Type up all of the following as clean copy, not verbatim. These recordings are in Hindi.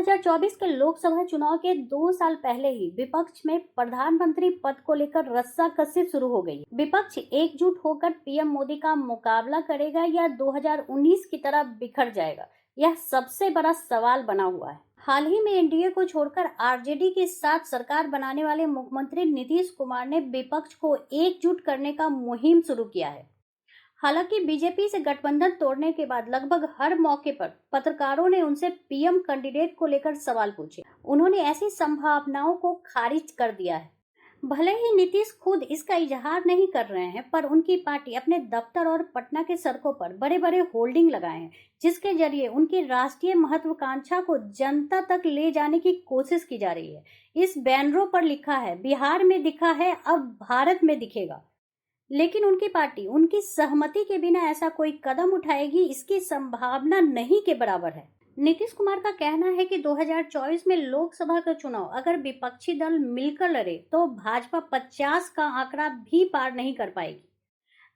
2024 के लोकसभा चुनाव के 2 साल पहले ही विपक्ष में प्रधानमंत्री पद को लेकर रस्साकसी शुरू हो गई। विपक्ष एकजुट होकर पीएम मोदी का मुकाबला करेगा या 2019 की तरह बिखर जाएगा, यह सबसे बड़ा सवाल बना हुआ है। हाल ही में एनडीए को छोड़कर आरजेडी के साथ सरकार बनाने वाले मुख्यमंत्री नीतीश कुमार ने विपक्ष को एकजुट करने का मुहिम शुरू किया है। हालांकि बीजेपी से गठबंधन तोड़ने के बाद लगभग हर मौके पर पत्रकारों ने उनसे पीएम कैंडिडेट को लेकर सवाल पूछे। उन्होंने ऐसी संभावनाओं को खारिज कर दिया है। भले ही नीतीश खुद इसका इजहार नहीं कर रहे हैं, पर उनकी पार्टी अपने दफ्तर और पटना के सड़कों पर बड़े बड़े होर्डिंग लगाए हैं, जिसके जरिए उनकी राष्ट्रीय महत्वाकांक्षा को जनता तक ले जाने की कोशिश की जा रही है। इस बैनरों पर लिखा है, बिहार में दिखा है, अब भारत में दिखेगा। लेकिन उनकी पार्टी उनकी सहमति के बिना ऐसा कोई कदम उठाएगी, इसकी संभावना नहीं के बराबर है। नीतीश कुमार का कहना है कि 2024 में लोकसभा का चुनाव अगर विपक्षी दल मिलकर लड़े तो भाजपा 50 का आंकड़ा भी पार नहीं कर पाएगी।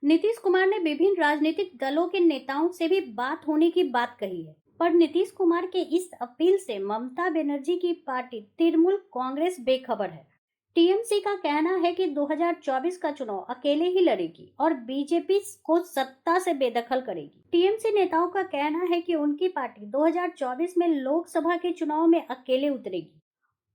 नीतीश कुमार ने विभिन्न राजनीतिक दलों के नेताओं से भी बात होने की बात कही है, पर नीतीश कुमार के इस अपील से ममता बनर्जी की पार्टी तृणमूल कांग्रेस बेखबर है। टीएमसी का कहना है कि 2024 का चुनाव अकेले ही लड़ेगी और बीजेपी को सत्ता से बेदखल करेगी। टीएमसी नेताओं का कहना है कि उनकी पार्टी 2024 में लोकसभा के चुनाव में अकेले उतरेगी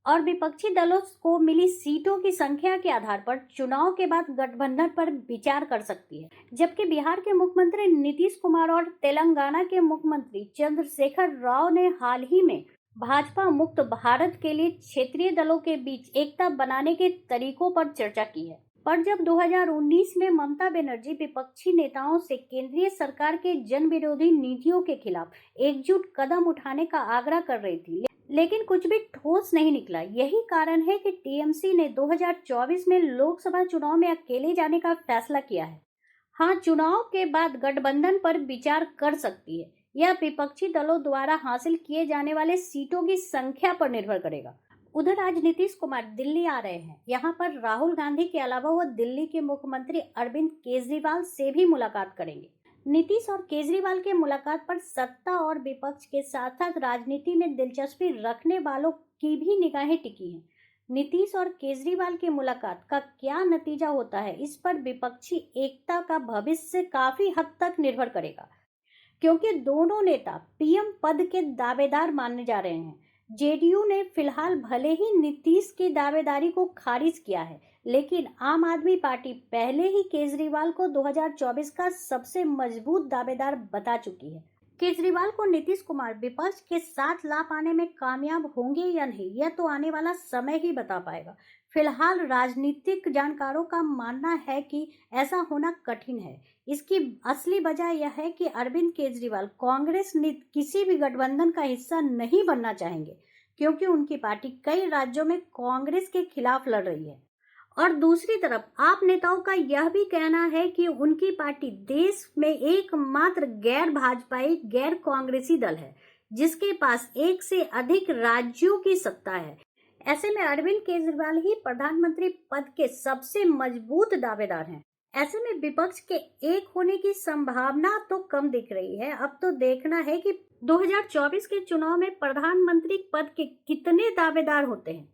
और विपक्षी दलों को मिली सीटों की संख्या के आधार पर चुनाव के बाद गठबंधन पर विचार कर सकती है। जबकि बिहार के मुख्यमंत्री नीतीश कुमार और तेलंगाना के मुख्यमंत्री चंद्रशेखर राव ने हाल ही में भाजपा मुक्त भारत के लिए क्षेत्रीय दलों के बीच एकता बनाने के तरीकों पर चर्चा की है। पर जब 2019 में ममता बनर्जी विपक्षी नेताओं से केंद्रीय सरकार के जन विरोधी नीतियों के खिलाफ एकजुट कदम उठाने का आग्रह कर रही थी, लेकिन कुछ भी ठोस नहीं निकला। यही कारण है कि टीएमसी ने 2024 में लोकसभा चुनाव में अकेले जाने का फैसला किया है। हाँ, चुनाव के बाद गठबंधन पर विचार कर सकती है। यह विपक्षी दलों द्वारा हासिल किए जाने वाले सीटों की संख्या पर निर्भर करेगा। उधर आज नीतीश कुमार दिल्ली आ रहे हैं। यहाँ पर राहुल गांधी के अलावा वो दिल्ली के मुख्यमंत्री अरविंद केजरीवाल से भी मुलाकात करेंगे। नीतीश और केजरीवाल के मुलाकात पर सत्ता और विपक्ष के साथ साथ राजनीति में दिलचस्पी रखने वालों की भी निगाहें टिकी हैं। नीतीश और केजरीवाल की मुलाकात का क्या नतीजा होता है, इस पर विपक्षी एकता का भविष्य काफी हद तक निर्भर करेगा, क्योंकि दोनों नेता पीएम पद के दावेदार माने जा रहे हैं। जेडीयू ने फिलहाल भले ही नीतीश की दावेदारी को खारिज किया है, लेकिन आम आदमी पार्टी पहले ही केजरीवाल को 2024 का सबसे मजबूत दावेदार बता चुकी है। केजरीवाल को नीतीश कुमार विपक्ष के साथ ला पाने में कामयाब होंगे या नहीं, यह तो आने वाला समय ही बता पाएगा। फिलहाल राजनीतिक जानकारों का मानना है कि ऐसा होना कठिन है। इसकी असली वजह यह है कि अरविंद केजरीवाल कांग्रेस किसी भी गठबंधन का हिस्सा नहीं बनना चाहेंगे, क्योंकि उनकी पार्टी कई राज्यों में कांग्रेस के खिलाफ लड़ रही है। और दूसरी तरफ आप नेताओं का यह भी कहना है कि उनकी पार्टी देश में एकमात्र गैर भाजपाई गैर कांग्रेसी दल है, जिसके पास एक से अधिक राज्यों की सत्ता है। ऐसे में अरविंद केजरीवाल ही प्रधानमंत्री पद के सबसे मजबूत दावेदार हैं। ऐसे में विपक्ष के एक होने की संभावना तो कम दिख रही है। अब तो देखना है कि 2024 के चुनाव में प्रधानमंत्री पद के कितने दावेदार होते हैं।